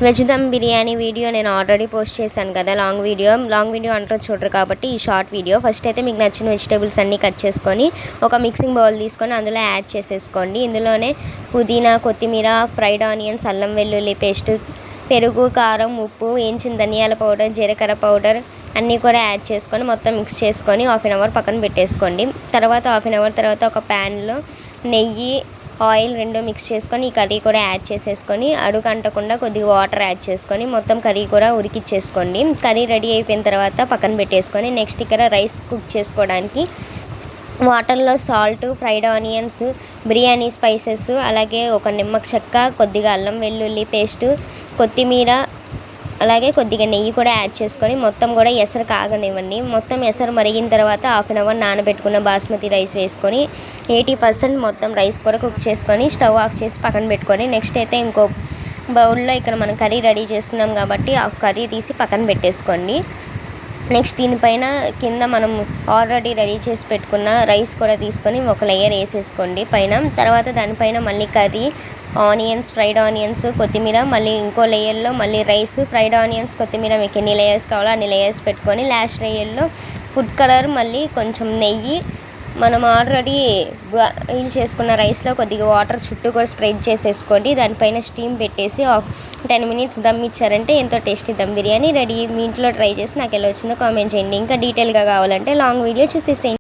Veg dum biryani video నేను already post చేశాను కదా, లాంగ్ వీడియో అంటారు చూడరు కాబట్టి ఈ షార్ట్ వీడియో. ఫస్ట్ అయితే మీకు నచ్చిన వెజిటేబుల్స్ అన్నీ కట్ చేసుకొని ఒక మిక్సింగ్ బౌల్ తీసుకొని అందులో యాడ్ చేసేసుకోండి. ఇందులోనే పుదీనా, కొత్తిమీర, ఫ్రైడ్ ఆనియన్స్, అల్లం వెల్లుల్లి పేస్ట్, పెరుగు, కారం, ఉప్పు, వేయించిన ధనియాల పౌడర్, జీలకర్ర పౌడర్ అన్నీ కూడా యాడ్ చేసుకొని మొత్తం మిక్స్ చేసుకొని హాఫ్ అన్ అవర్ పక్కన పెట్టేసుకోండి. తర్వాత హాఫ్ అన్ అవర్ తర్వాత ఒక ప్యాన్లో నెయ్యి, ఆయిల్ రెండు మిక్స్ చేసుకొని ఈ కర్రీ కూడా యాడ్ చేసేసుకొని అడుగు అంటకుండా కొద్దిగా వాటర్ యాడ్ చేసుకొని మొత్తం కర్రీ కూడా ఉడికిచ్చేసుకోండి. కర్రీ రెడీ అయిపోయిన తర్వాత పక్కన పెట్టేసుకొని నెక్స్ట్ ఇక్కడ రైస్ కుక్ చేసుకోవడానికి వాటర్లో salt, fried onions, biryani spices, అలాగే ఒక నిమ్మక చెక్క, కొద్దిగా అల్లం వెల్లుల్లి పేస్టు, కొత్తిమీర, అలాగే కొద్దిగా నెయ్యి కూడా యాడ్ చేసుకొని మొత్తం కూడా ఎసరు కాగనివ్వండి. మొత్తం ఎసరు మరిగిన తర్వాత హాఫ్ అన్ అవర్ నానబెట్టుకున్న బాస్మతి రైస్ వేసుకొని 80% మొత్తం రైస్ కూడా కుక్ చేసుకొని స్టవ్ ఆఫ్ చేసి పక్కన పెట్టుకొని నెక్స్ట్ అయితే ఇంకో బౌల్లో ఇక్కడ మనం కర్రీ రెడీ చేసుకున్నాం కాబట్టి ఆ కర్రీ తీసి పక్కన పెట్టేసుకోండి. నెక్స్ట్ దీనిపైన కింద మనం ఆల్రెడీ రెడీ చేసి పెట్టుకున్న రైస్ కూడా తీసుకొని ఒక లేయర్ వేసేసుకోండి పైన. తర్వాత దానిపైన మళ్ళీ కర్రీ, ఆనియన్స్, ఫ్రైడ్ ఆనియన్స్, కొత్తిమీర, మళ్ళీ ఇంకో లేయర్లో మళ్ళీ రైస్, ఫ్రైడ్ ఆనియన్స్, కొత్తిమీర మీకు ఎన్ని లేయర్స్ కావాలో అన్ని లేయర్స్ పెట్టుకొని లాస్ట్ లేయర్లో ఫుడ్ కలర్, మళ్ళీ కొంచెం నెయ్యి, మనం ఆల్రెడీ బాయిల్ చేసుకున్న రైస్లో కొద్దిగా వాటర్ చుట్టూ కూడా స్ప్రెడ్ చేసేసుకోండి. దానిపైన స్టీమ్ పెట్టేసి 10 minutes దమ్ ఇచ్చారంటే ఎంతో టేస్టీ దమ్ బిర్యానీ రెడీ. మీ ఇంట్లో ట్రై చేసి నాకు ఎలా వచ్చిందో కామెంట్ చేయండి. ఇంకా డీటెయిల్గా కావాలంటే లాంగ్ వీడియో చూసేసేయండి.